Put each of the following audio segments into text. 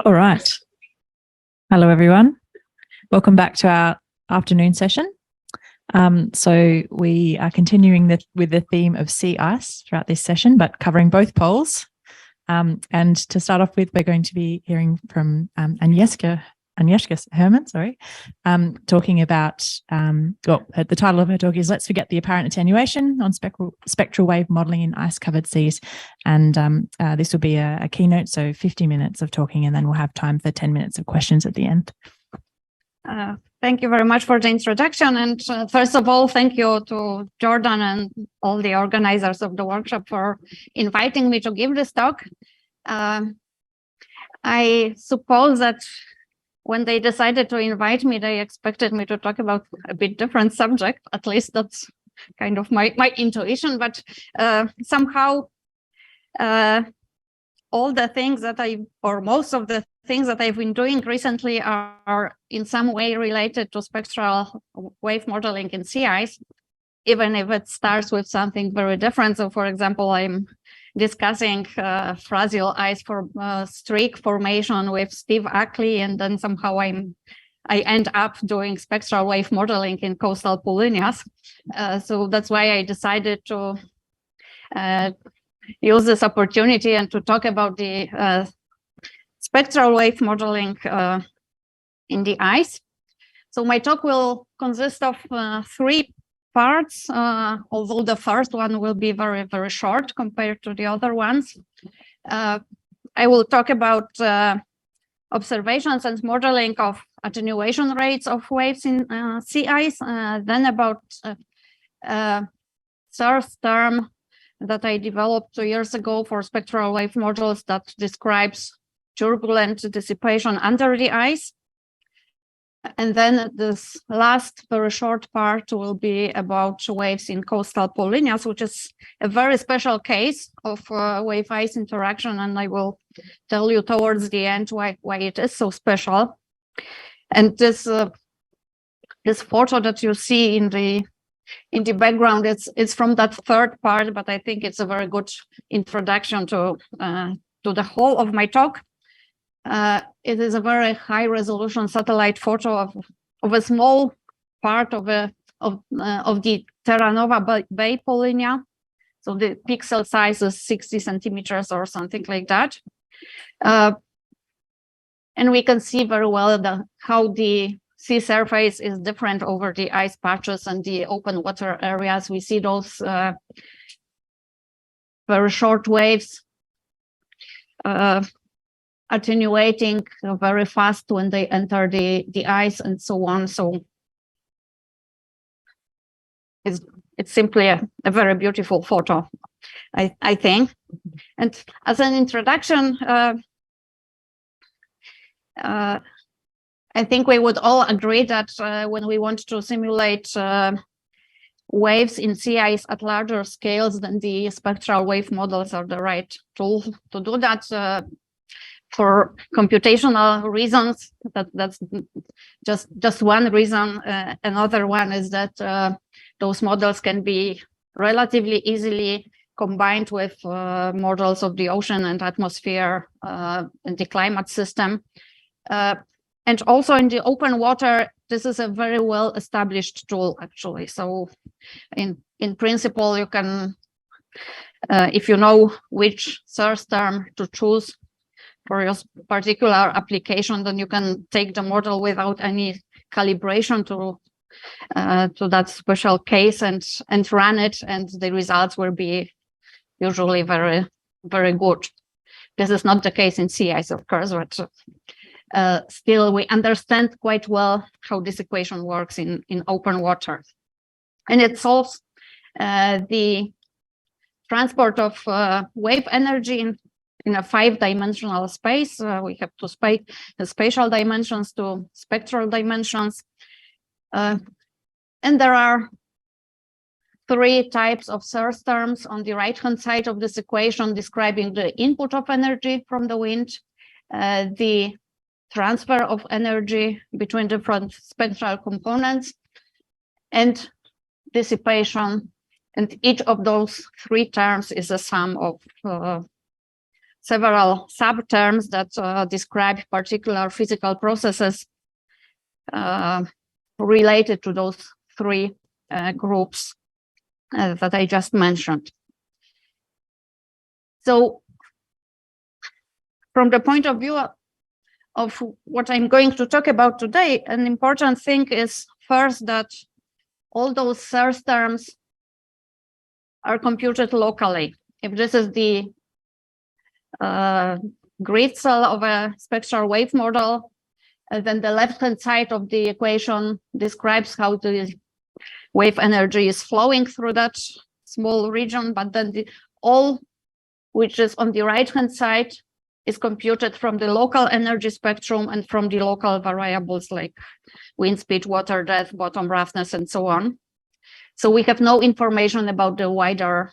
All right. Hello, everyone. Welcome back to our afternoon session. So we are continuing with the theme of sea ice throughout this session, but covering both poles. And to start off with, we're going to be hearing from Agnieszka Herman, talking about, the title of her talk is Let's Forget the Apparent Attenuation on Spectral Wave Modelling in Ice-Covered Seas. And this will be a keynote, so 50 minutes of talking, and then we'll have time for 10 minutes of questions at the end. Thank you very much for the introduction. And first of all, thank you to Jordan and all the organizers of the workshop for inviting me to give this talk. I suppose that when they decided to invite me, they expected me to talk about a bit different subject. At least that's kind of my intuition. But somehow all the things that most of the things that I've been doing recently are in some way related to spectral wave modeling in sea ice, even if it starts with something very different. So, for example, I'm discussing fragile ice for streak formation with Steve Ackley, and then somehow I end up doing spectral wave modeling in coastal Polinias. So that's why I decided to use this opportunity and to talk about the spectral wave modeling in the ice. So my talk will consist of 3 parts, although the first one will be very, very short compared to the other ones. I will talk about observations and modeling of attenuation rates of waves in sea ice, then about source term that I developed 2 years ago for spectral wave models that describes turbulent dissipation under the ice. And then this last very short part will be about waves in coastal Polinias, which is a very special case of wave-ice interaction, and I will tell you towards the end why it is so special. And this photo that you see in the background, it's from that third part, but I think it's a very good introduction to the whole of my talk. It is a very high resolution satellite photo of a small part of the Terra Nova Bay Polinia. So the pixel size is 60 centimeters or something like that. And we can see very well how the sea surface is different over the ice patches and the open water areas. We see those very short waves attenuating very fast when they enter the ice and so on. So it's simply a very beautiful photo, I think. And as an introduction, I think we would all agree that when we want to simulate waves in sea ice at larger scales, then the spectral wave models are the right tool to do that. For computational reasons, that's just one reason. Another one is that those models can be relatively easily combined with models of the ocean and atmosphere and the climate system. And also in the open water, this is a very well-established tool, actually. So in principle, you can, if you know which source term to choose for your particular application, then you can take the model without any calibration to that special case and run it, and the results will be usually very, very good. This is not the case in sea ice, of course, but still we understand quite well how this equation works in open water. And it solves the transport of wave energy in a 5-dimensional space. We have to the spatial dimensions to spectral dimensions. And there are 3 types of source terms on the right-hand side of this equation describing the input of energy from the wind, the transfer of energy between different spectral components, and dissipation. And each of those 3 terms is a sum of several subterms that describe particular physical processes related to those three groups that I just mentioned. So from the point of view of what I'm going to talk about today, an important thing is first that all those source terms are computed locally. If this is the grid cell of a spectral wave model, then the left-hand side of the equation describes how the wave energy is flowing through that small region, but then all which is on the right-hand side is computed from the local energy spectrum and from the local variables like wind speed, water depth, bottom roughness, and so on. So we have no information about the wider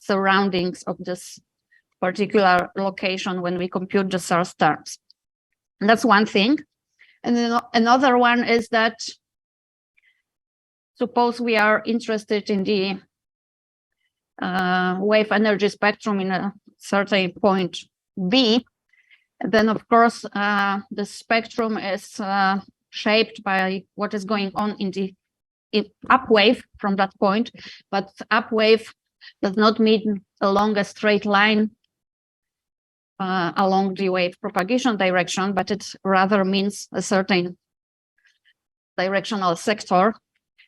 surroundings of this particular location when we compute the source terms. And that's one thing. And then another one is that suppose we are interested in the wave energy spectrum in a certain point B, then of course the spectrum is shaped by what is going on in the up wave from that point, but up wave does not mean along a straight line along the wave propagation direction, but it rather means a certain directional sector.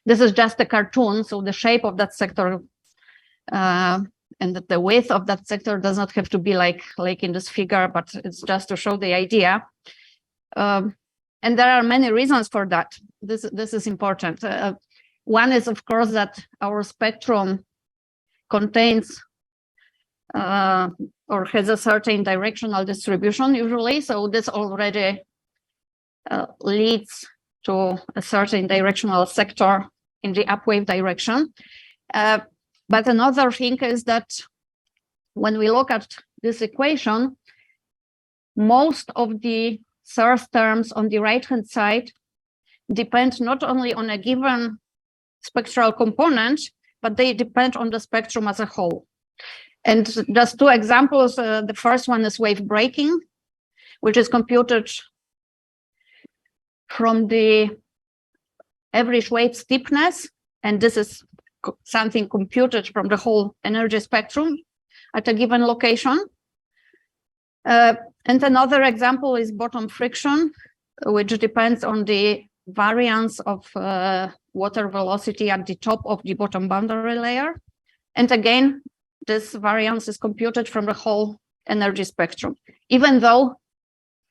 This is just a cartoon, so the shape of that sector and the width of that sector does not have to be like in this figure, but it's just to show the idea. And there are many reasons for that. This is important. One is, of course, that our spectrum contains or has a certain directional distribution usually. So this already leads to a certain directional sector in the upwave direction. But another thing is that when we look at this equation, most of the source terms on the right-hand side depend not only on a given spectral component, but they depend on the spectrum as a whole. And just two examples. The first one is wave breaking, which is computed from the average wave steepness. And this is something computed from the whole energy spectrum at a given location. And another example is bottom friction, which depends on the variance of water velocity at the top of the bottom boundary layer. And again, this variance is computed from the whole energy spectrum, even though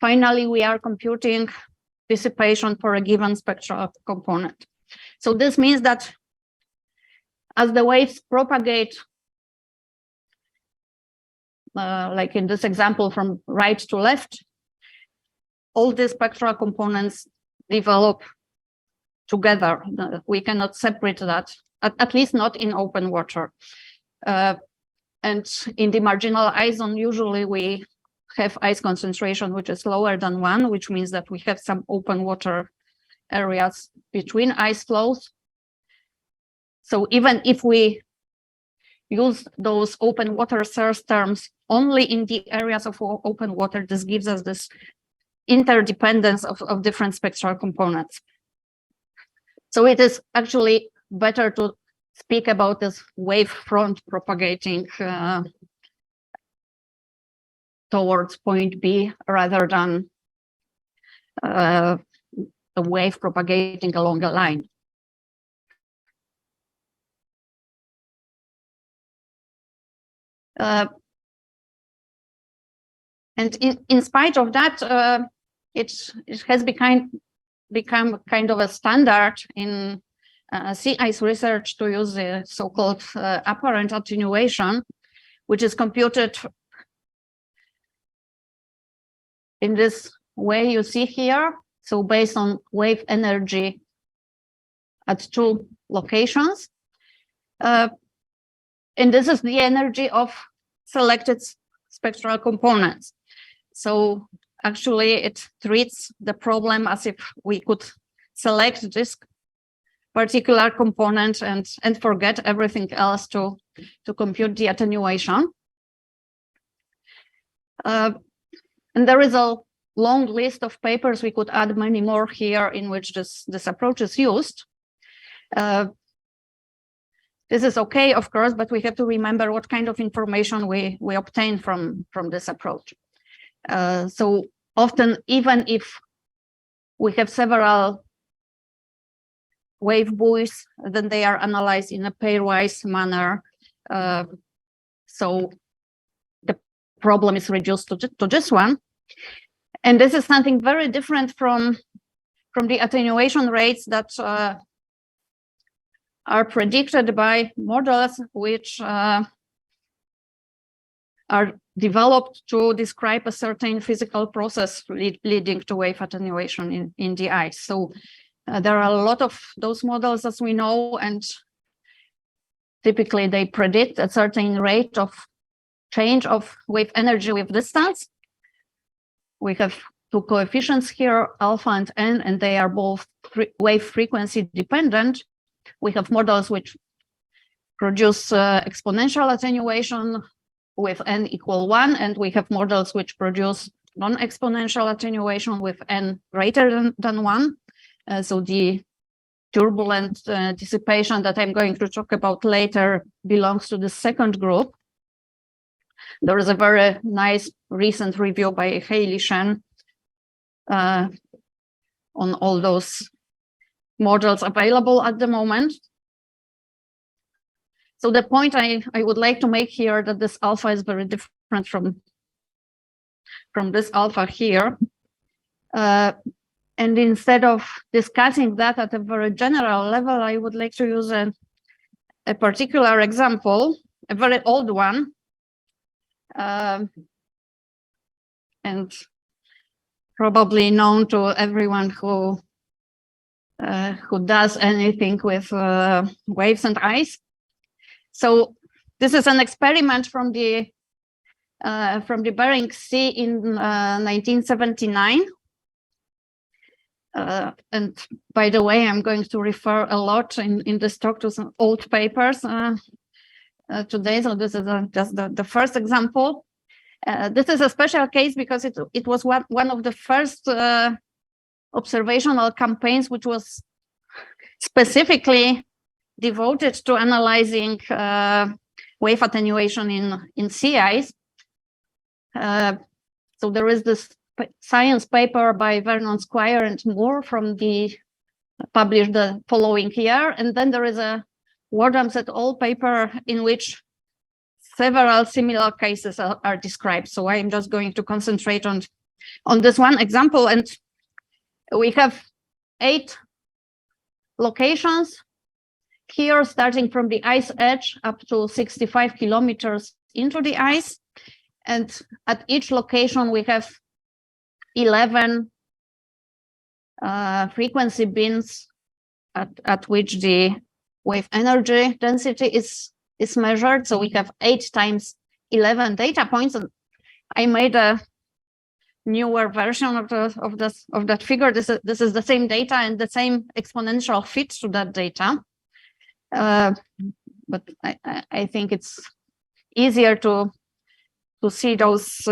finally we are computing dissipation for a given spectral component. So this means that as the waves propagate, like in this example from right to left, all the spectral components develop together. We cannot separate that, at least not in open water. And in the marginal ice zone, usually we have ice concentration which is lower than 1, which means that we have some open water areas between ice flows. So even if we use those open water source terms only in the areas of open water, this gives us this interdependence of different spectral components. So it is actually better to speak about this wave front propagating towards point B rather than a wave propagating along a line. And in spite of that, it has become kind of a standard in sea ice research to use the so-called apparent attenuation, which is computed in this way you see here. So based on wave energy at 2 locations. And this is the energy of selected spectral components. So actually it treats the problem as if we could select this particular component and forget everything else to compute the attenuation. And there is a long list of papers. We could add many more here in which this approach is used. This is okay, of course, but we have to remember what kind of information we obtain from this approach. So often, even if we have several wave buoys, then they are analyzed in a pairwise manner. So the problem is reduced to just one. And this is something very different from the attenuation rates that are predicted by models which are developed to describe a certain physical process leading to wave attenuation in the ice. So there are a lot of those models, as we know, and typically they predict a certain rate of change of wave energy with distance. We have two coefficients here, alpha and n, and they are both wave frequency dependent. We have models which produce exponential attenuation with n equal 1, and we have models which produce non-exponential attenuation with n greater than 1. So the turbulent dissipation that I'm going to talk about later belongs to the second group. There is a very nice recent review by Haley Shen on all those models available at the moment. So the point I would like to make here that this alpha is very different from this alpha here. And instead of discussing that at a very general level, I would like to use a particular example, a very old one. And probably known to everyone who does anything with waves and ice. So this is an experiment from the Bering Sea in 1979. And by the way, I'm going to refer a lot in this talk to some old papers today. So this is just the first example. This is a special case because it was one of the first observational campaigns which was specifically devoted to analyzing wave attenuation in sea ice. So there is this science paper by Vernon Squire and Moore published the following year, and then there is a Wardams et al. Paper in which several similar cases are described. So I'm just going to concentrate on this one example, and we have 8 locations here, starting from the ice edge up to 65 kilometers into the ice. And at each location, we have 11 frequency bins at which the wave energy density is measured. So we have 8 times 11 data points. And I made a newer version of that figure. This is the same data and the same exponential fit to that data. But I think it's easier to see those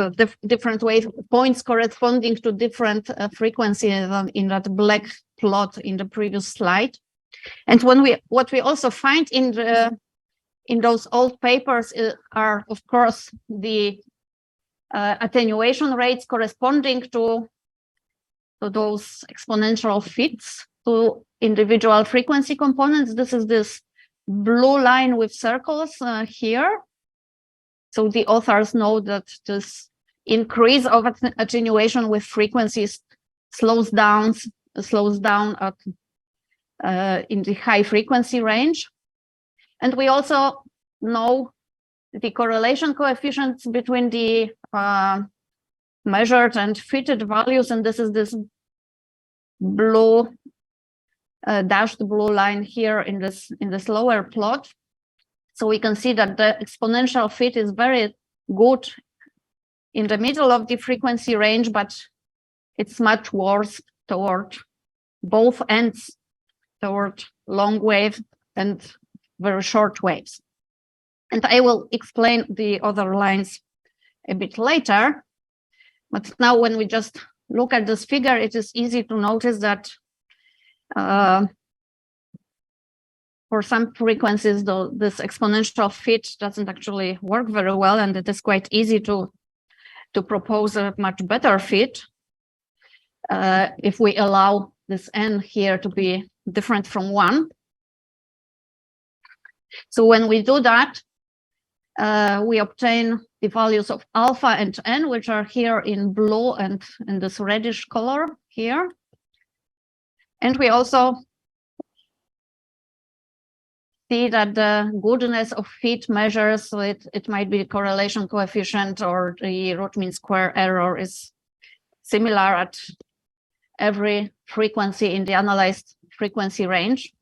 different wave points corresponding to different frequencies in that black plot in the previous slide. And what we also find in those old papers are, of course, the attenuation rates corresponding to those exponential fits to individual frequency components. This is this blue line with circles here. So the authors know that this increase of attenuation with frequencies slows down at in the high frequency range. And we also know the correlation coefficients between the measured and fitted values, and this is this blue dashed blue line here in this lower plot. So we can see that the exponential fit is very good in the middle of the frequency range, but it's much worse toward both ends, toward long wave and very short waves. And I will explain the other lines a bit later. But now when we just look at this figure, it is easy to notice that for some frequencies, though, this exponential fit doesn't actually work very well, and it is quite easy to propose a much better fit if we allow this n here to be different from 1. So when we do that, we obtain the values of alpha and n, which are here in blue and in this reddish color here. And we also see that the goodness of fit measures, so it might be the correlation coefficient or the root mean square error is similar at every frequency in the analyzed frequency range.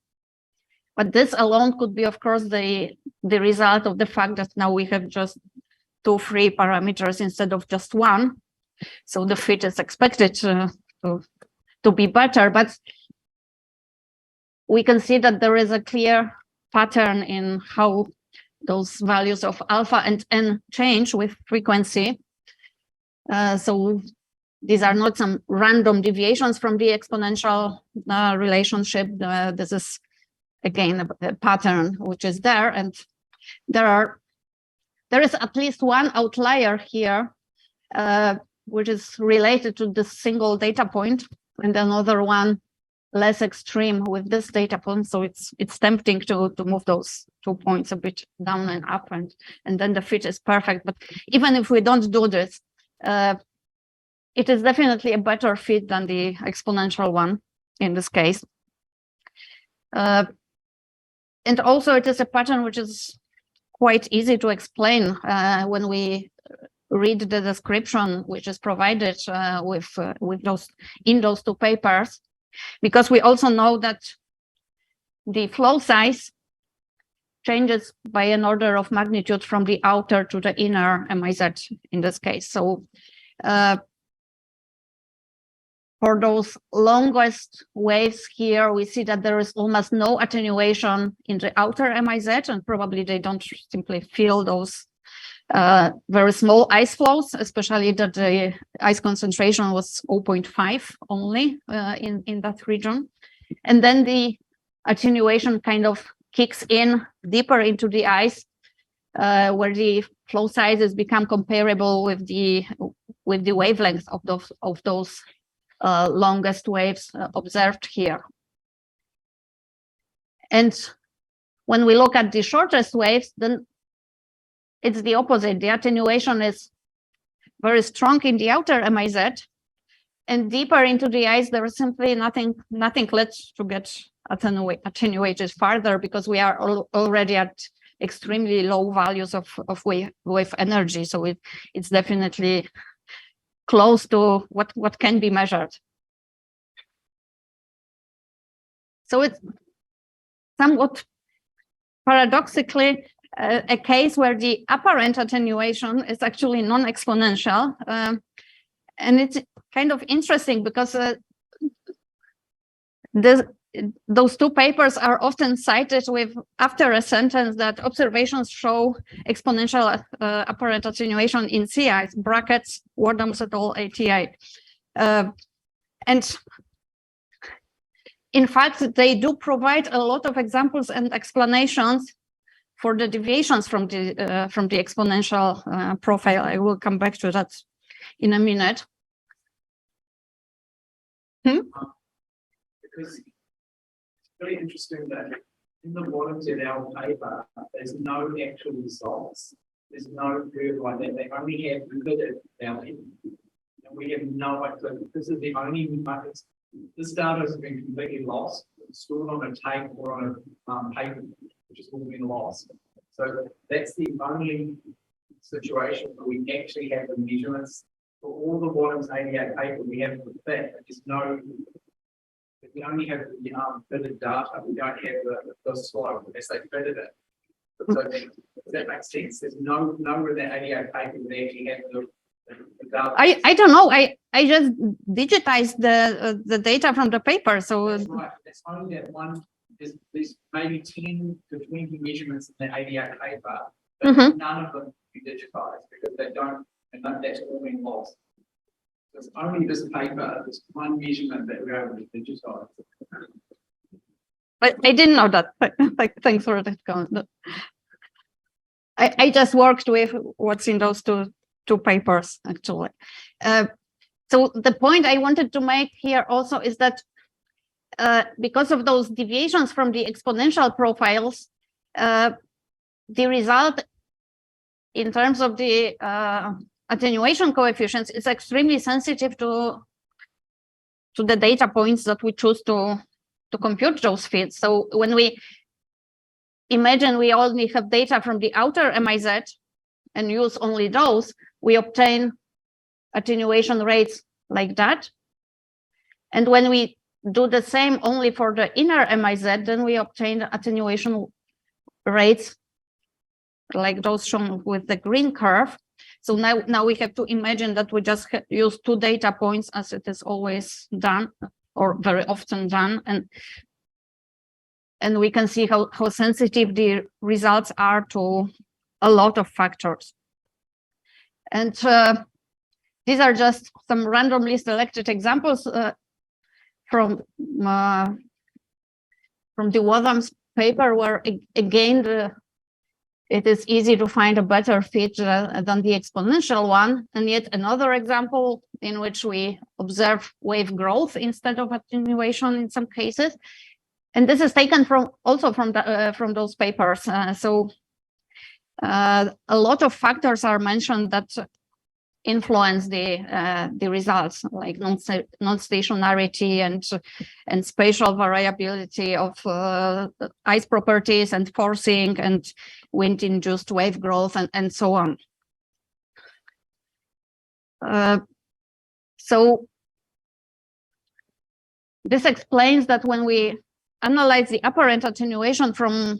But this alone could be, of course, the result of the fact that now we have just 2 free parameters instead of just 1. So the fit is expected to be better, but we can see that there is a clear pattern in how those values of alpha and n change with frequency. So these are not some random deviations from the exponential relationship. This is, again, a pattern which is there, and there is at least one outlier here, which is related to this single data point, and another one less extreme with this data point. So it's tempting to move those 2 points a bit down and up, and then the fit is perfect. But even if we don't do this, it is definitely a better fit than the exponential one in this case. And also it is a pattern which is quite easy to explain when we read the description which is provided with those in those 2 papers, because we also know that the flow size changes by an order of magnitude from the outer to the inner MIZ in this case. So for those longest waves here, we see that there is almost no attenuation in the outer MIZ, and probably they don't simply feel those very small ice flows, especially that the ice concentration was 0.5 only in that region. And then the attenuation kind of kicks in deeper into the ice, where the flow sizes become comparable with the wavelength of those longest waves observed here. And when we look at the shortest waves, then it's the opposite. The attenuation is very strong in the outer MIZ, and deeper into the ice, there is simply nothing left to get attenuated farther, because we are already at extremely low values of wave energy. So it's definitely close to what can be measured. So it's somewhat paradoxically a case where the apparent attenuation is actually non-exponential. And it's kind of interesting because those 2 papers are often cited with after a sentence that observations show exponential apparent attenuation in sea ice, brackets, Wardams et al. 88. And in fact, they do provide a lot of examples and explanations for the deviations from the exponential profile. I will come back to that in a minute. Because it's very interesting that in the Wardams et al. Paper, there's no actual results. There's no curve like that. They only have limited value. And we have no idea. This is the only markets. This data has been completely lost. It's stored on a tape or on a paper, which has all been lost. So that's the only situation where we actually have the measurements for all the Wardams 88 paper. We have the fact that there's no. We only have the fitted data. We don't have the slope as they fitted it. So does that make sense? There's nowhere that 88 paper would actually have the data. I don't know. I just digitized the data from the paper. So that's right. It's only that one. There's maybe 10 to 20 measurements in the 88 paper, but none of them can be digitized because they don't, and that's all been lost. It's only this paper, this one measurement that we're able to digitize. But I didn't know that. Thanks for that comment. I just worked with what's in those two papers, actually. So the point I wanted to make here also is that because of those deviations from the exponential profiles, the result in terms of the attenuation coefficients is extremely sensitive to the data points that we choose to compute those fits. So when we imagine we only have data from the outer MIZ and use only those, we obtain attenuation rates like that. And when we do the same only for the inner MIZ, then we obtain attenuation rates like those shown with the green curve. So now we have to imagine that we just use two data points as it is always done or very often done. And we can see how sensitive the results are to a lot of factors. And these are just some randomly selected examples from the Watham's paper, where again it is easy to find a better fit than the exponential one. And yet another example in which we observe wave growth instead of attenuation in some cases. And this is taken from those papers. So a lot of factors are mentioned that influence the results, like non-stationarity and spatial variability of ice properties and forcing and wind-induced wave growth and so on. So this explains that when we analyze the apparent attenuation from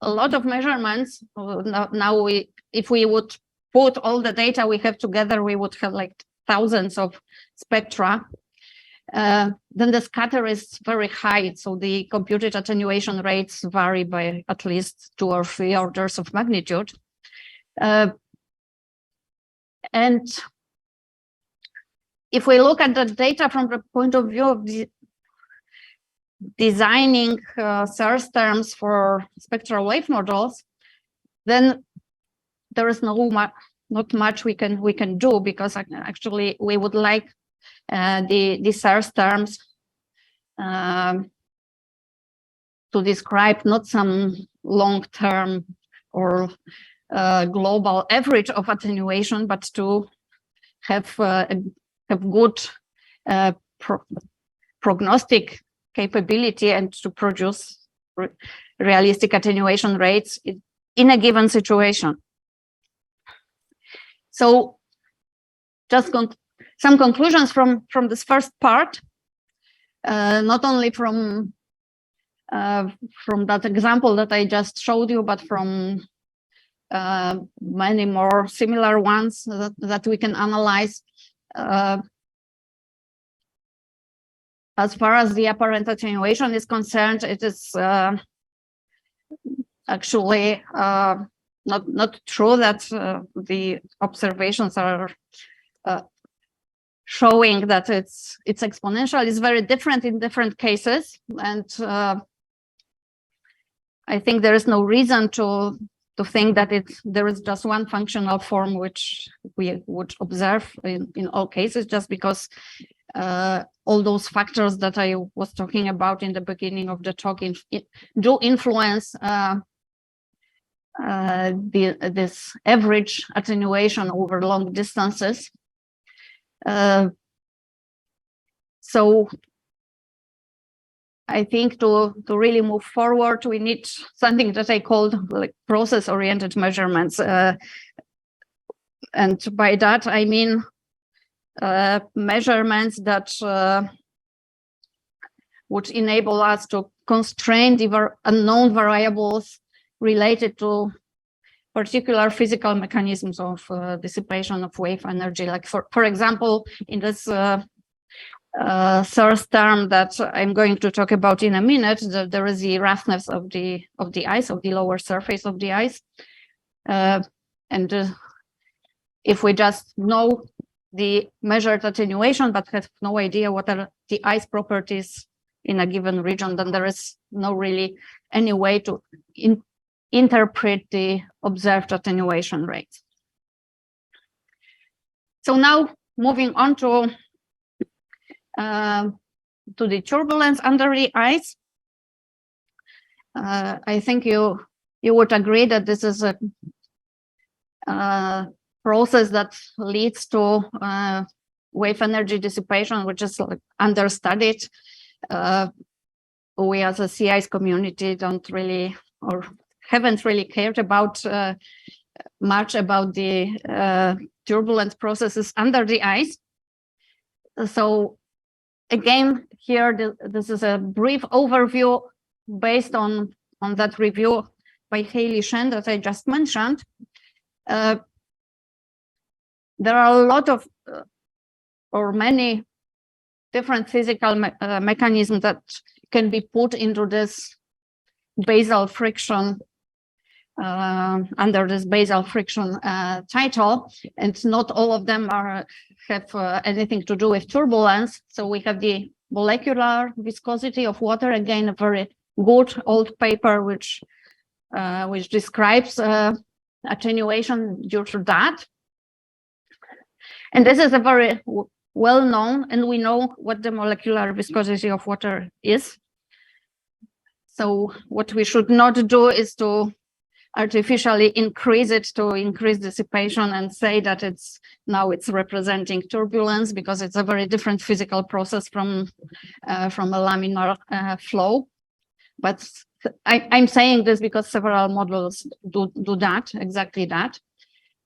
a lot of measurements, now if we would put all the data we have together, we would have like thousands of spectra. Then the scatter is very high, so the computed attenuation rates vary by at least 2 or 3 orders of magnitude. And if we look at the data from the point of view of the designing source terms for spectral wave models, then there is not much we can do, because actually we would like the source terms to describe not some long-term or global average of attenuation, but to have good prognostic capability and to produce realistic attenuation rates in a given situation. So just some conclusions from this first part, not only from that example that I just showed you, but from many more similar ones that we can analyze. As far as the apparent attenuation is concerned, it is actually not true that the observations are showing that it's exponential. It's very different in different cases, and I think there is no reason to think that there is just one functional form which we would observe in all cases, just because all those factors that I was talking about in the beginning of the talk do influence this average attenuation over long distances. So I think to really move forward, we need something that I called like process-oriented measurements. And by that, I mean measurements that would enable us to constrain the unknown variables related to particular physical mechanisms of dissipation of wave energy. Like for example, in this source term that I'm going to talk about in a minute, there is the roughness of the ice, of the lower surface of the ice, and if we just know the measured attenuation, but have no idea what are the ice properties in a given region, then there is no really any way to interpret the observed attenuation rates. So now moving on to the turbulence under the ice. I think you would agree that this is a process that leads to wave energy dissipation, which is understudied. We as a sea ice community don't really, or haven't really cared about much about the turbulent processes under the ice. So again, here this is a brief overview based on that review by Haley Shen that I just mentioned. There are a lot of or many different physical mechanisms that can be put into this basal friction under this basal friction title, and not all of them have anything to do with turbulence. So we have the molecular viscosity of water, again a very good old paper which describes attenuation due to that. And this is a very well known, and we know what the molecular viscosity of water is. So what we should not do is to artificially increase it to increase dissipation and say that it's representing turbulence, because it's a very different physical process from a laminar flow. But I'm saying this because several models do that, exactly that.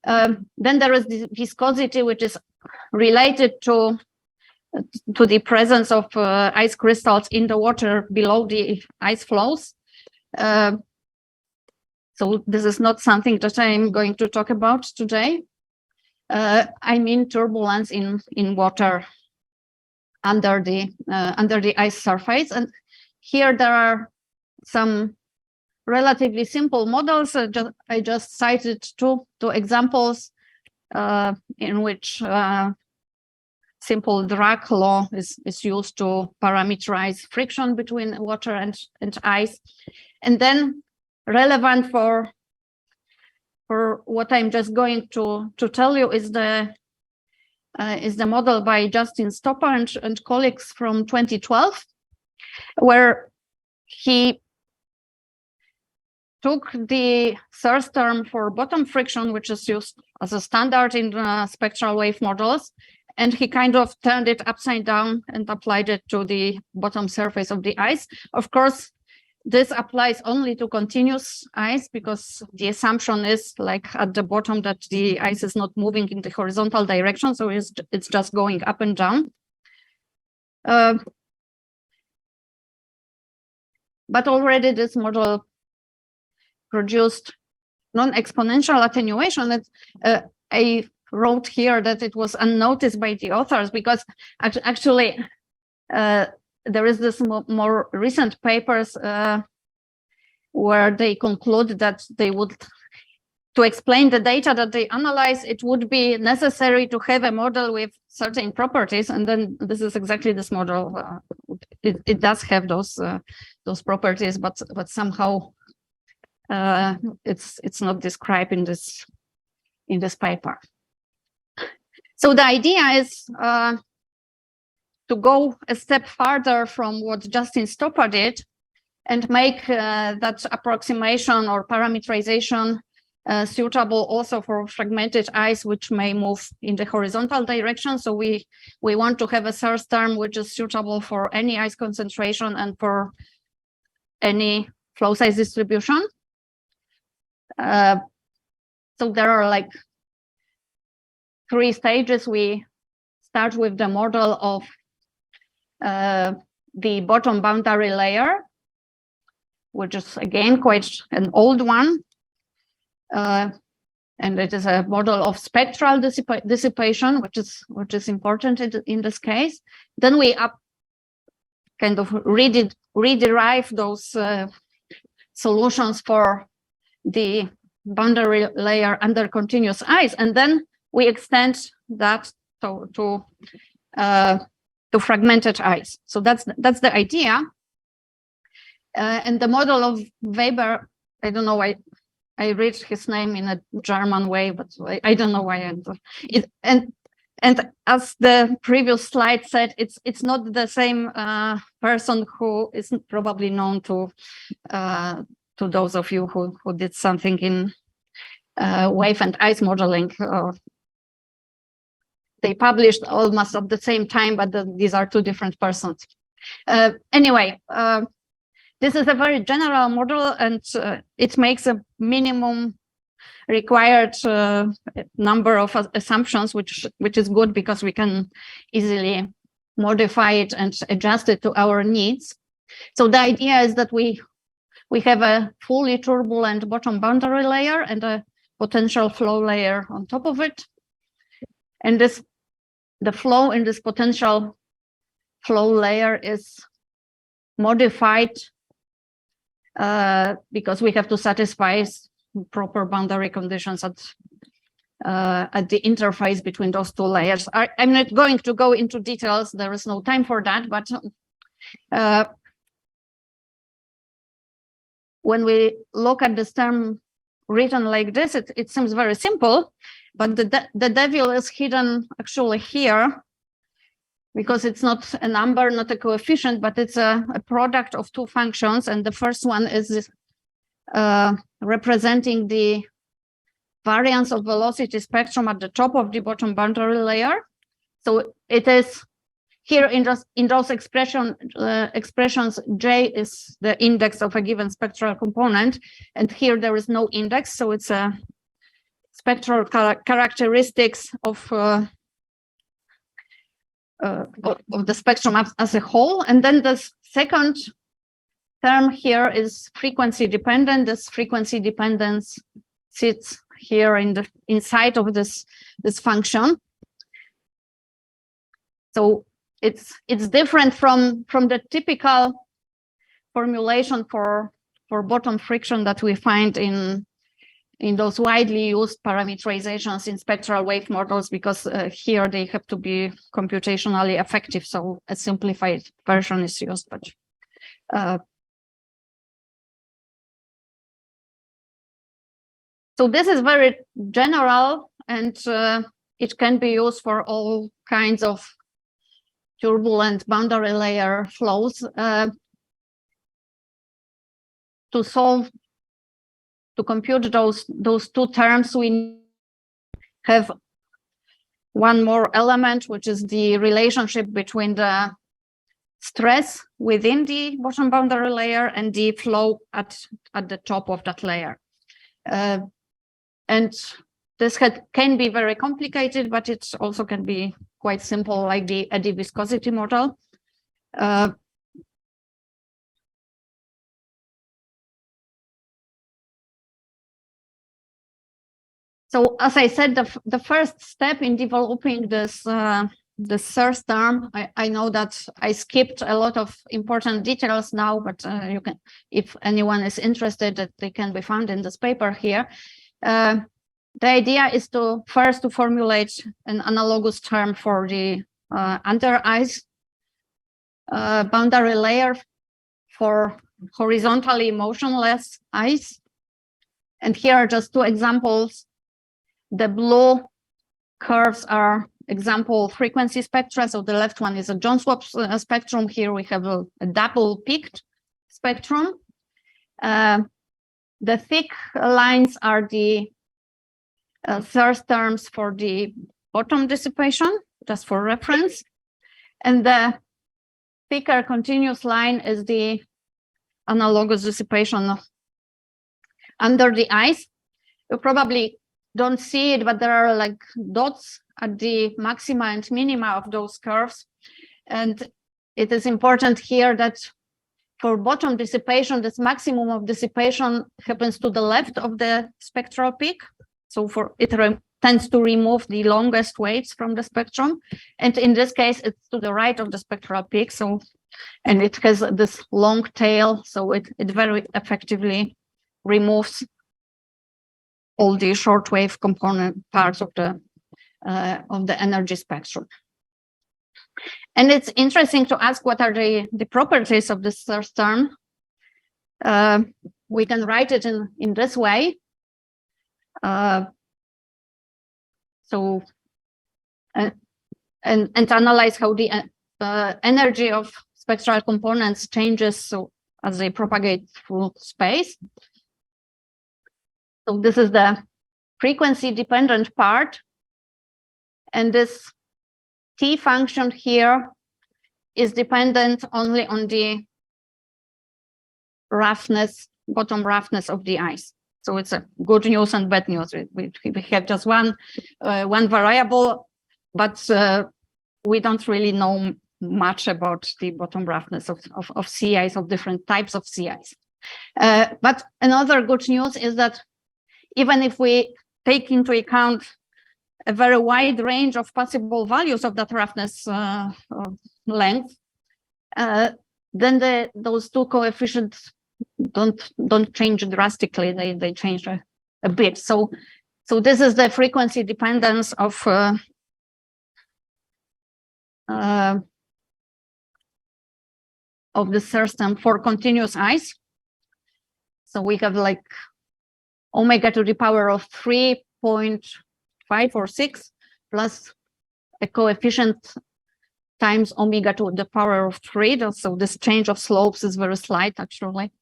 Then there is the viscosity, which is related to the presence of ice crystals in the water below the ice flows. So this is not something that I'm going to talk about today. I mean turbulence in water under the ice surface. And here there are some relatively simple models. I just cited two examples in which simple drag law is used to parameterize friction between water and ice. And then relevant for what I'm just going to tell you is the model by Justin Stopper and colleagues from 2012, where he took the source term for bottom friction, which is used as a standard in spectral wave models, and he kind of turned it upside down and applied it to the bottom surface of the ice. Of course, this applies only to continuous ice, because the assumption is, like at the bottom, that the ice is not moving in the horizontal direction, so it's just going up and down. But already this model produced non-exponential attenuation. I wrote here that it was unnoticed by the authors, because actually there is this more recent papers where they conclude that they would, to explain the data that they analyze, it would be necessary to have a model with certain properties, and then this is exactly this model. It does have those properties, but somehow it's not described in this paper. So the idea is to go a step farther from what Justin Stopper did and make that approximation or parameterization suitable also for fragmented ice, which may move in the horizontal direction. So we want to have a source term which is suitable for any ice concentration and for any flow size distribution. So there are like 3 stages. We start with the model of the bottom boundary layer, which is again quite an old one. And it is a model of spectral dissipation, which is important in this case. Then we kind of rederive those solutions for the boundary layer under continuous ice, and then we extend that so to fragmented ice. So that's the idea. And the model of Weber, I don't know why I read his name in a German way, but I don't know why. And as the previous slide said, it's not the same person who is probably known to those of you who did something in wave and ice modeling. They published almost at the same time, but these are two different persons. Anyway, this is a very general model, and it makes a minimum required number of assumptions, which is good because we can easily modify it and adjust it to our needs. So the idea is that we have a fully turbulent bottom boundary layer and a potential flow layer on top of it. And the flow in this potential flow layer is modified because we have to satisfy proper boundary conditions at the interface between those two layers. I'm not going to go into details. There is no time for that. But when we look at this term written like this, it seems very simple. But the devil is hidden actually here, because it's not a number, not a coefficient, but it's a product of two functions. And the first one is representing the variance of velocity spectrum at the top of the bottom boundary layer. So it is here in those expressions, J is the index of a given spectral component, and here there is no index, so it's a spectral characteristics of the spectrum as a whole. And then the second term here is frequency dependent. This frequency dependence sits here inside of this function. So it's different from the typical formulation for bottom friction that we find in those widely used parameterizations in spectral wave models, because here they have to be computationally effective. So a simplified version is used, but so this is very general, and it can be used for all kinds of turbulent boundary layer flows. To compute those two terms, we have one more element, which is the relationship between the stress within the bottom boundary layer and the flow at the top of that layer. And this can be very complicated, but it also can be quite simple, like the eddy viscosity model. So as I said, the first step in developing this source term, I know that I skipped a lot of important details now, but you can, if anyone is interested, that they can be found in this paper here. The idea is to first formulate an analogous term for the under ice boundary layer for horizontally motionless ice. And here are just two examples. The blue curves are example frequency spectra. So the left one is a Jones swap spectrum. Here we have a double peaked spectrum. The thick lines are the source terms for the bottom dissipation, just for reference. And the thicker continuous line is the analogous dissipation under the ice. You probably don't see it, but there are like dots at the maxima and minima of those curves. And it is important here that for bottom dissipation, this maximum of dissipation happens to the left of the spectral peak. So it tends to remove the longest waves from the spectrum. And in this case, it's to the right of the spectral peak. So, and it has this long tail. So it very effectively removes all the shortwave component parts of the energy spectrum. And it's interesting to ask what are the properties of this third term. We can write it in this way. And analyze how the energy of spectral components changes so as they propagate through space. So this is the frequency dependent part. And this T function here is dependent only on the roughness, bottom roughness of the ice. So it's a good news and bad news. We have just one variable, but we don't really know much about the bottom roughness of sea ice, of different types of sea ice. But another good news is that even if we take into account a very wide range of possible values of that roughness length, then those two coefficients don't change drastically. They change a bit. So this is the frequency dependence of the system for continuous ice. So we have like omega to the power of 3.5 or 6 plus a coefficient times omega to the power of 3. So this change of slopes is very slight, actually.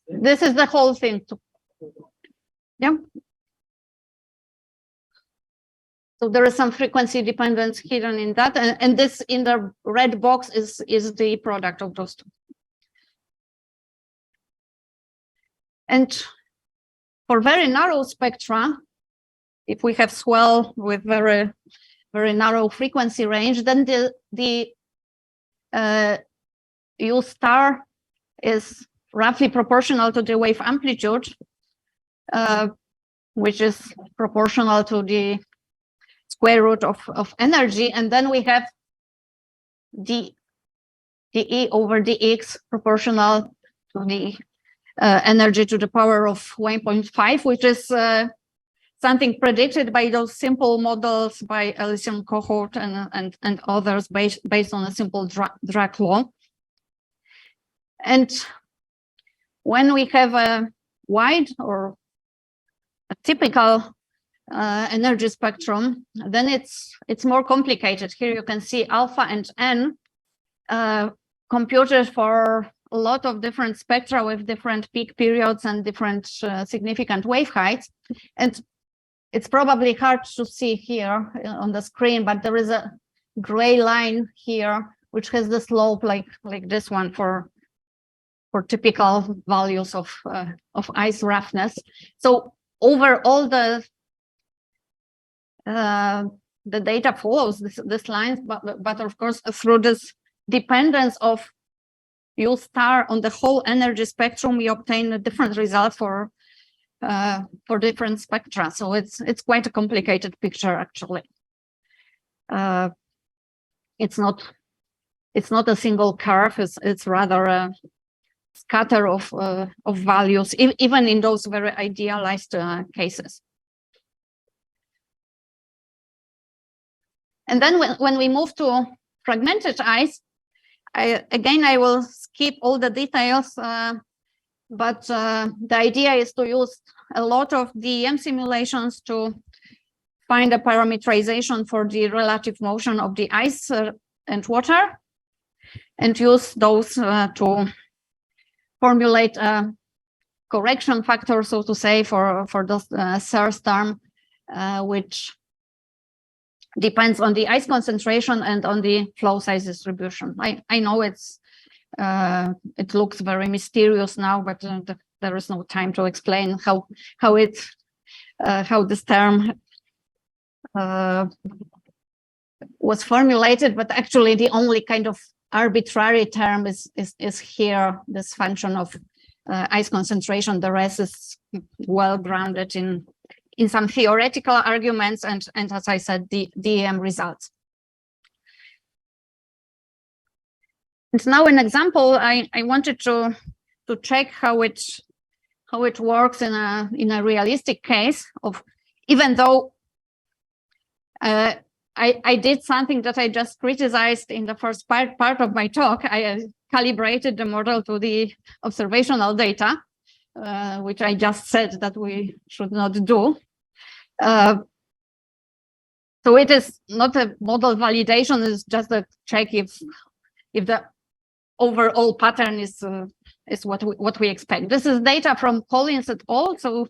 This is the whole thing. Yeah. So there is some frequency dependence hidden in that, and this in the red box is the product of those two. And for very narrow spectra, if we have swell with very narrow frequency range, then the U star is roughly proportional to the wave amplitude, which is proportional to the square root of energy, and then we have the E over dx proportional to the energy to the power of 1.5, which is something predicted by those simple models by Elysian cohort and others based on a simple drag law. And when we have a wide or a typical energy spectrum, then it's more complicated. Here you can see alpha and n computed for a lot of different spectra with different peak periods and different significant wave heights. And it's probably hard to see here on the screen, but there is a gray line here which has the slope like this one for typical values of ice roughness. So over all the data follows this line, but of course through this dependence of U star on the whole energy spectrum, we obtain a different result for different spectra. So it's quite a complicated picture actually. It's not a single curve. It's rather a scatter of values, even in those very idealized cases. And then when we move to fragmented ice, I will skip all the details, but the idea is to use a lot of DEM simulations to find a parameterization for the relative motion of the ice and water, and use those to formulate a correction factor, so to say, for the Sear's term, which depends on the ice concentration and on the flow size distribution. I know it looks very mysterious now, but there is no time to explain how this term was formulated. But actually, the only kind of arbitrary term is here, this function of ice concentration. The rest is well grounded in some theoretical arguments and as I said, the DEM results. And now an example, I wanted to check how it works in a realistic case of, even though I did something that I just criticized in the first part of my talk. I calibrated the model to the observational data, which I just said that we should not do. So it is not a model validation, it's just a check if the overall pattern is what we expect. This is data from Collins et al. So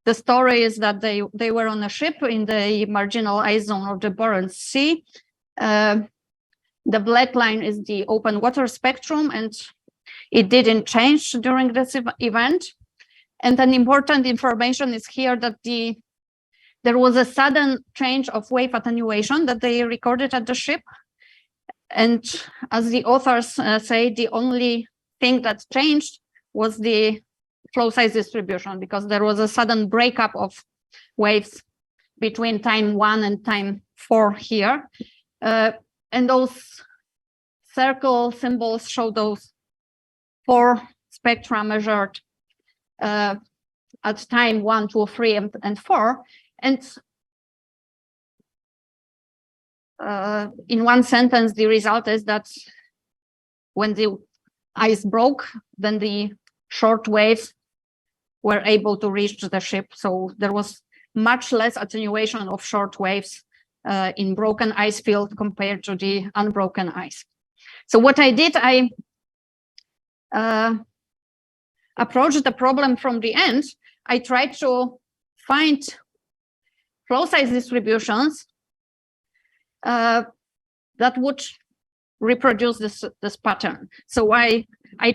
the story is that they were on a ship in the marginal ice zone of the Barents Sea. The black line is the open water spectrum, and it didn't change during this event. And an important information is here that there was a sudden change of wave attenuation that they recorded at the ship. And as the authors say, the only thing that changed was the flow size distribution, because there was a sudden breakup of waves between time 1 and time 4 here. And those circle symbols show those 4 spectra measured at time 1, 2, 3, and 4. And in one sentence, the result is that when the ice broke, then the short waves were able to reach the ship. So there was much less attenuation of short waves in broken ice field compared to the unbroken ice. So what I did, I approached the problem from the end. I tried to find flow size distributions that would reproduce this pattern. So I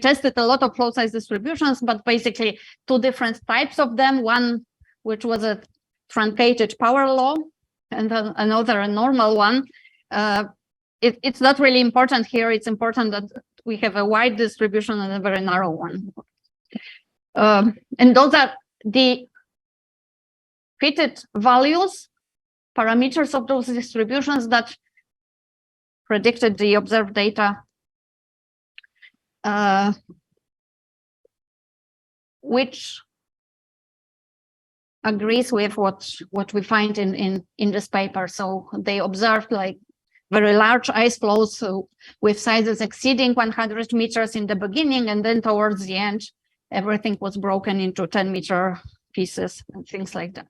tested a lot of flow size distributions, but basically 2 different types of them. One, which was a truncated power law, and another, a normal one. It's not really important here. It's important that we have a wide distribution and a very narrow one. And those are the fitted values, parameters of those distributions that predicted the observed data, which agrees with what we find in this paper. So they observed like very large ice flows, so with sizes exceeding 100 meters in the beginning, and then towards the end, everything was broken into 10-meter pieces and things like that.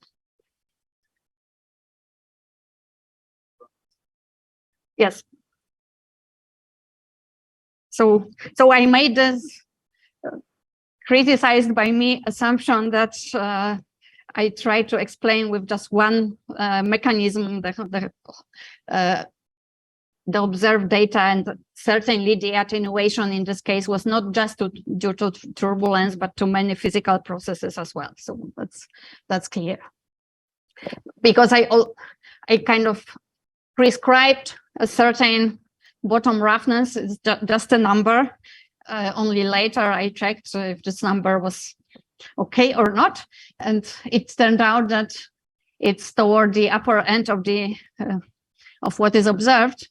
Yes. So I made this criticized by me assumption that I tried to explain with just one mechanism, the observed data, and certainly the attenuation in this case was not just due to turbulence, but to many physical processes as well. So that's clear. Because I kind of prescribed a certain bottom roughness. It's just a number. Only later I checked if this number was okay or not, and it turned out that it's toward the upper end of the of what is observed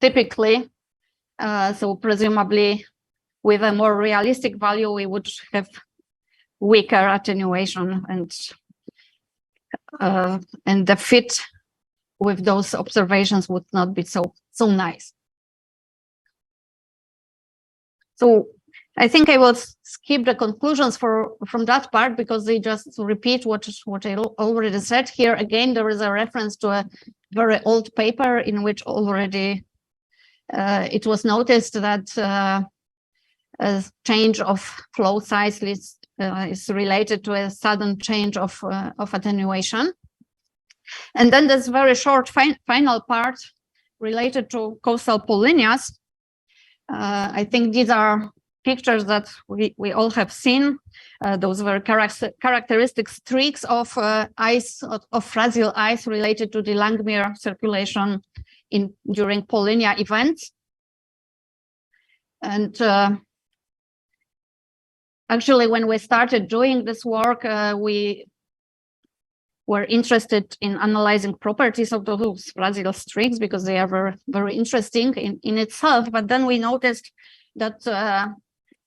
typically. So presumably with a more realistic value we would have weaker attenuation, and the fit with those observations would not be so nice. So I think I will skip the conclusions from that part, because they just repeat what I already said. Here again, there is a reference to a very old paper in which already it was noticed that a change of flow size is related to a sudden change of attenuation. And then this very short final part related to coastal polynyas. I think these are pictures that we all have seen. Those very characteristic streaks of ice, of fragile ice related to the Langmuir circulation during Polynya events. And actually, when we started doing this work, we were interested in analyzing properties of those radial streaks because they are very, very interesting in itself. But then we noticed that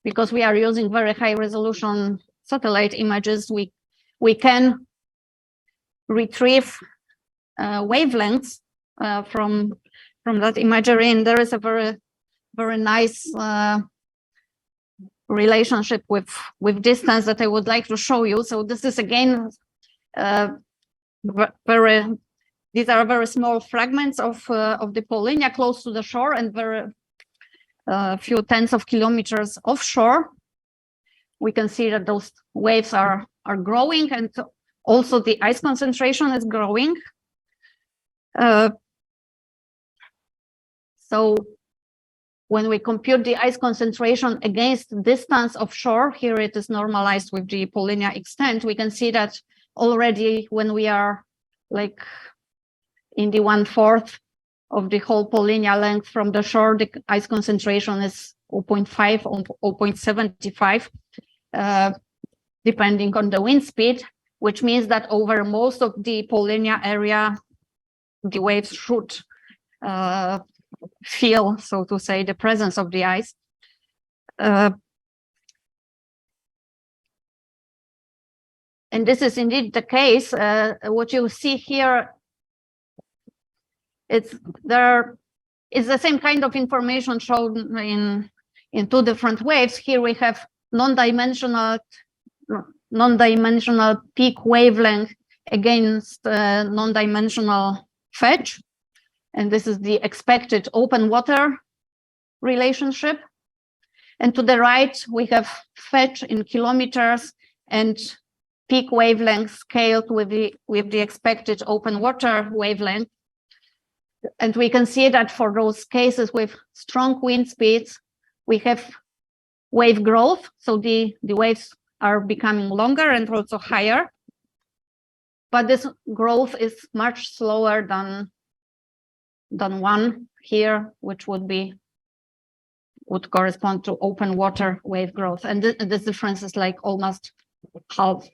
because we are using very high resolution satellite images, we can retrieve wavelengths from that imagery, and there is a very, very nice relationship with distance that I would like to show you. So this is again these are very small fragments of the polynya close to the shore and very few tens of kilometers offshore. We can see that those waves are growing, and also the ice concentration is growing. So when we compute the ice concentration against distance offshore, here it is normalized with the polynya extent, we can see that already when we are like in the 1/4 of the whole polynya length from the shore, the ice concentration is 0.5 or 0.75, depending on the wind speed, which means that over most of the polynya area, the waves should feel, so to say, the presence of the ice. And this is indeed the case. What you see here, there is the same kind of information shown in two different waves. Here we have non-dimensional peak wavelength against non-dimensional fetch, and this is the expected open water relationship. And to the right we have fetch in kilometers and peak wavelength scaled with the expected open water wavelength. And we can see that for those cases with strong wind speeds, we have wave growth. So the waves are becoming longer and also higher. But this growth is much slower than one here, which would correspond to open water wave growth. And this difference is like almost half.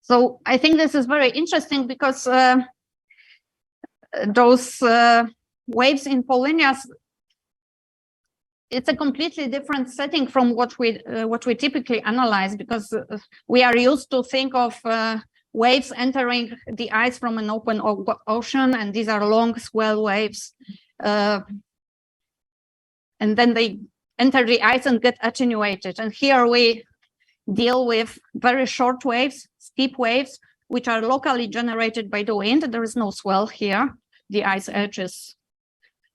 So I think this is very interesting because those waves in polynyas, it's a completely different setting from what we typically analyze, because we are used to think of waves entering the ice from an open ocean, and these are long swell waves, and then they enter the ice and get attenuated. And here we deal with very short waves, steep waves, which are locally generated by the wind. There is no swell here. The ice edge is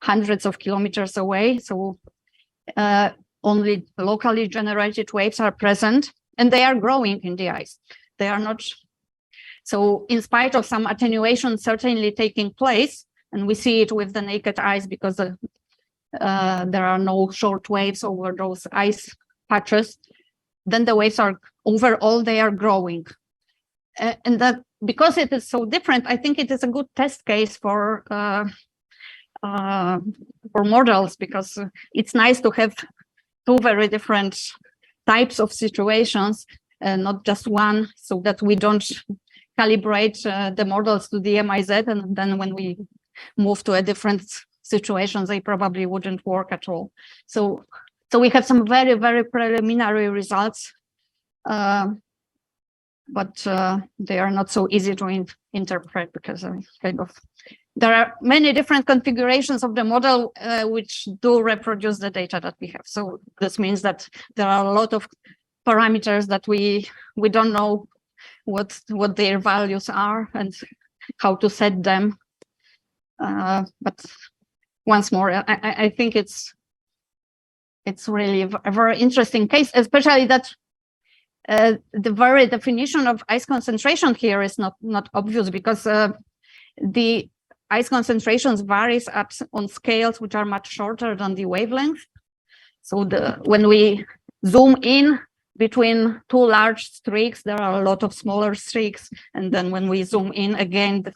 hundreds of kilometers away, so only locally generated waves are present, and they are growing in the ice. They are not. So in spite of some attenuation certainly taking place, and we see it with the naked eyes because there are no short waves over those ice patches, then the waves are overall, they are growing. And that because it is so different, I think it is a good test case for models, because it's nice to have two very different types of situations, not just one, so that we don't calibrate the models to the MIZ, and then when we move to a different situations, they probably wouldn't work at all. So we have some very, very preliminary results, but they are not so easy to interpret, because there are many different configurations of the model which do reproduce the data that we have. So this means that there are a lot of parameters that we don't know what their values are and how to set them. But once more, I think it's really a very interesting case, especially that the very definition of ice concentration here is not obvious, because the ice concentrations varies on scales which are much shorter than the wavelength. So when we zoom in between two large streaks, there are a lot of smaller streaks, and then when we zoom in again,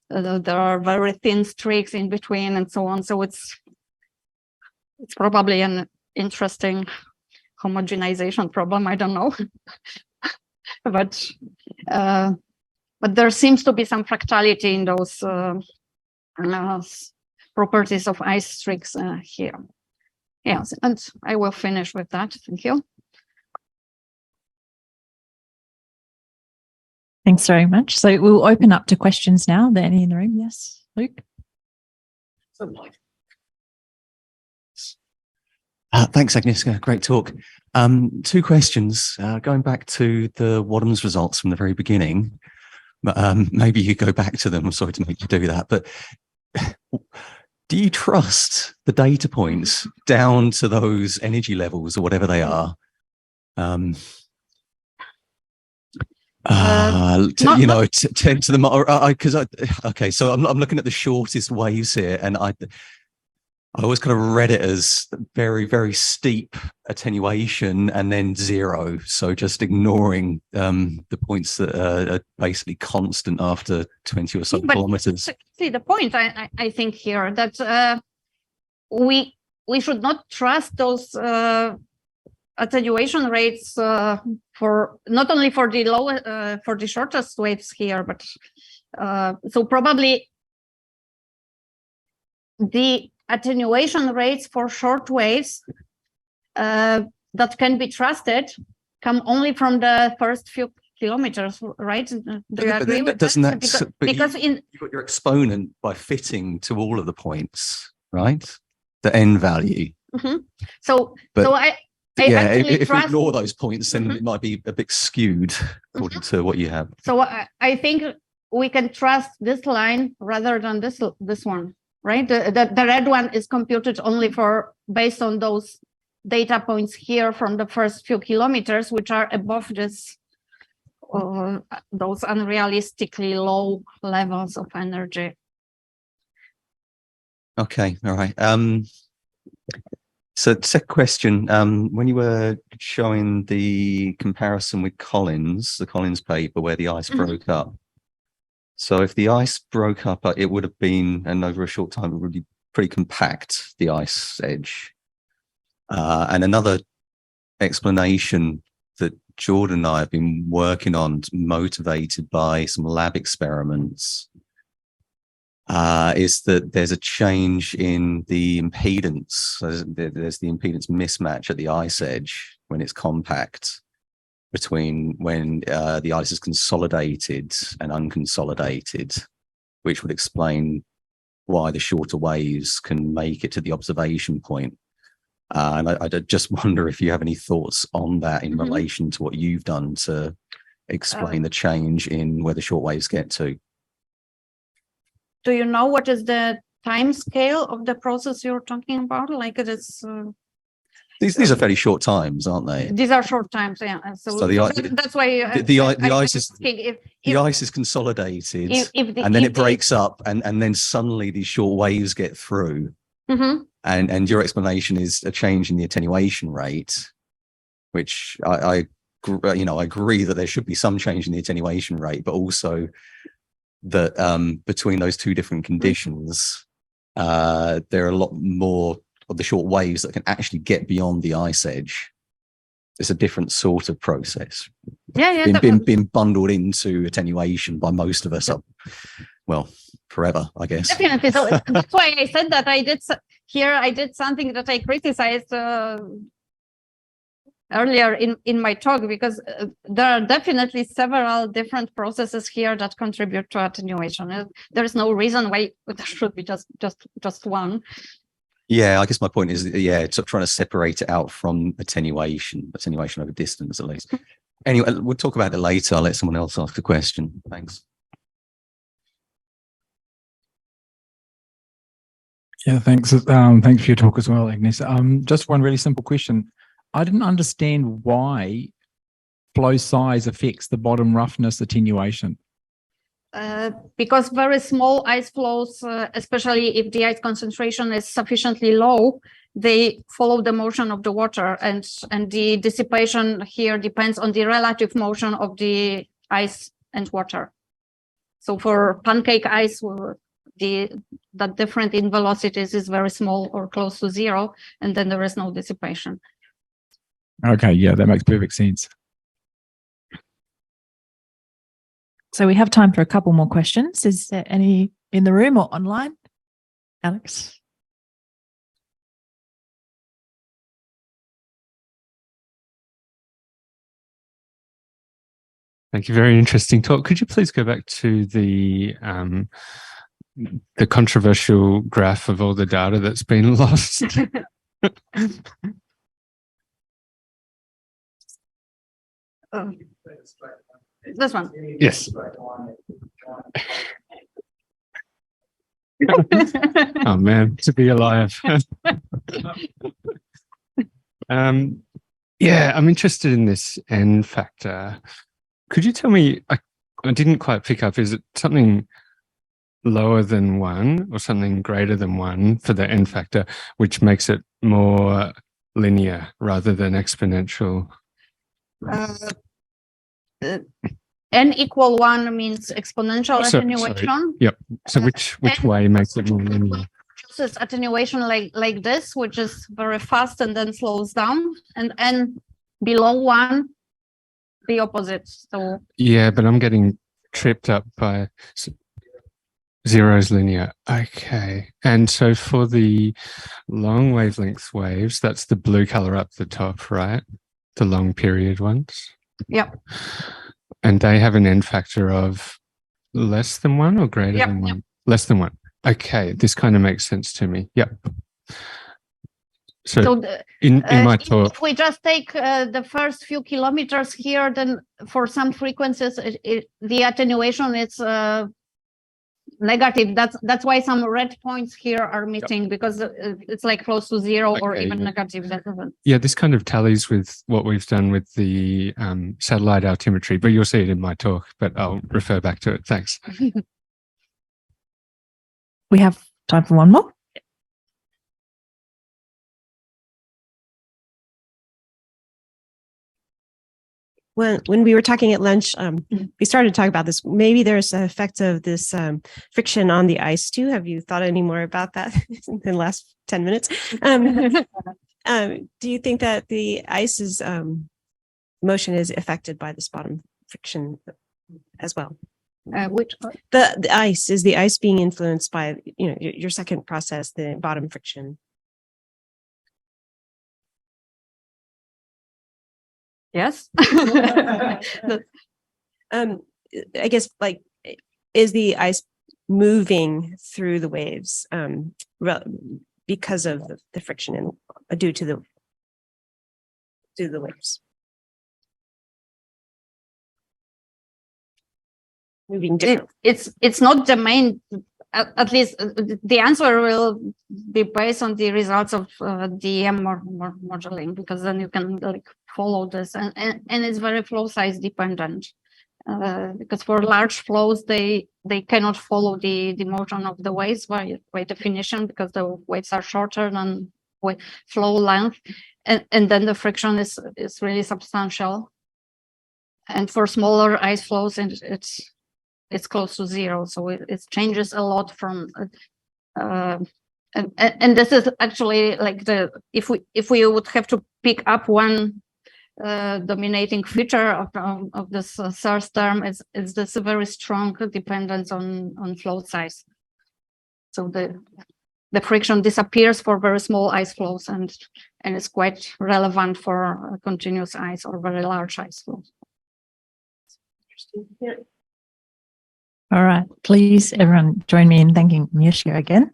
there are very thin streaks in between, and so on. So it's probably an interesting homogenization problem. I don't know. but there seems to be some fractality in those properties of ice streaks here. Yes, and I will finish with that. Thank you. Thanks very much. So we'll open up to questions now. Are there any in the room? Yes, Luke? Thanks, Agnieszka. Great talk. Two questions. Going back to the Wadham's results from the very beginning, maybe you go back to them. I'm sorry to make you do that, but do you trust the data points down to those energy levels or whatever they are? You know, 10 to the okay. So I'm looking at the shortest waves here, and I always kind of read it as very, very steep attenuation and then zero. So just ignoring the points that are basically constant after 20 or so kilometers. See the point I think here that we should not trust those attenuation rates for not only for the lower for the shortest waves here, but so probably the attenuation rates for short waves that can be trusted come only from the first few kilometers, right? Do you agree with that? Because you got your exponent by fitting to all of the points, right? The n value. Mm-hmm. If we ignore those points, then it might be a bit skewed according to what you have. So I think we can trust this line rather than this one. Right, the red one is computed only based on those data points here from the first few kilometers, which are above this those unrealistically low levels of energy. Okay, all right. So second question, when you were showing the comparison with the Collins paper where the ice broke up. So if the ice broke up, it would have been, and over a short time, it would be pretty compact, the ice edge. And another explanation that Jordan and I have been working on, motivated by some lab experiments, is that there's a change in the impedance. There's the impedance mismatch at the ice edge when it's compact, between when the ice is consolidated and unconsolidated, which would explain why the shorter waves can make it to the observation point. And I just wonder if you have any thoughts on that in relation to what you've done to explain the change in where the short waves get to. Do you know what is the time scale of the process you're talking about? Like it is... These are fairly short times, aren't they? These are short times, yeah. So that's why the ice is consolidated, and then it breaks up, and then suddenly these short waves get through. And your explanation is a change in the attenuation rate, which I agree that there should be some change in the attenuation rate, but also that between those two different conditions, there are a lot more of the short waves that can actually get beyond the ice edge. It's a different sort of process. Been bundled into attenuation by most of us, well, forever, I guess. Definitely. So that's why I said that I did something that I criticized earlier in my talk, because there are definitely several different processes here that contribute to attenuation. There is no reason why there should be just one. Yeah, I guess my point is, trying to separate it out from attenuation over distance, at least. Anyway, we'll talk about it later. I'll let someone else ask a question. Thanks. Yeah, thanks. Thanks for your talk as well, Agnieszka. Just one really simple question. I didn't understand why flow size affects the bottom roughness attenuation. Because very small ice flows, especially if the ice concentration is sufficiently low, they follow the motion of the water, and the dissipation here depends on the relative motion of the ice and water. So for pancake ice, that difference in velocities is very small or close to zero, and then there is no dissipation. Okay, yeah, that makes perfect sense. So we have time for a couple more questions. Is there any in the room or online? Alex? Thank you. Very interesting talk. Could you please go back to the controversial graph of all the data that's been lost? This one. Yes. Oh man, to be alive. Yeah, I'm interested in this N factor. Could you tell me, I didn't quite pick up, is it something lower than 1 or something greater than 1 for the N factor, which makes it more linear rather than exponential? N equal 1 means exponential attenuation. Sorry. Yep. So which way makes it more linear? It's attenuation like this, which is very fast and then slows down, and N below 1, the opposite. So yeah, but I'm getting tripped up by zero's linear. Okay. And so for the long wavelength waves, that's the blue color up the top, right? The long period ones. Yep. And they have an N factor of less than 1 or greater than 1? Yep. Less than 1. Okay. This kind of makes sense to me. Yep. So in my talk, if we just take the first few kilometers here, then for some frequencies, the attenuation is negative. That's why some red points here are missing, because it's like close to 0 or even negative. Yeah, this kind of tallies with what we've done with the satellite altimetry, but you'll see it in my talk, but I'll refer back to it. Thanks. We have time for one more. When we were talking at lunch, we started to talk about this. Maybe there's an effect of this friction on the ice too. Have you thought any more about that in the last 10 minutes? Do you think that the ice's motion is affected by this bottom friction as well? Which the ice, is the ice being influenced by your second process, the bottom friction? Yes. I guess, like, is the ice moving through the waves because of the friction and due to the waves moving different? It's not the main. At least the answer will be based on the results of DM modeling, because then you can like follow this, and it's very flow size dependent, because for large flows they cannot follow the motion of the waves by definition, because the waves are shorter than flow length, and then the friction is really substantial, and for smaller ice flows it's close to 0, so it changes a lot from and this is actually like if we would have to pick up one dominating feature of this third term, it's this very strong dependence on flow size. So the friction disappears for very small ice flows, and it's quite relevant for continuous ice or very large ice flows. Yeah. All right. Please, everyone, join me in thanking Agnieszka again.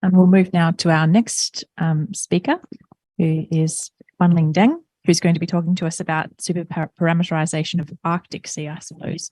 And we'll move now to our next speaker, who is Wanling Deng, who's going to be talking to us about superparameterization of Arctic sea ice flows.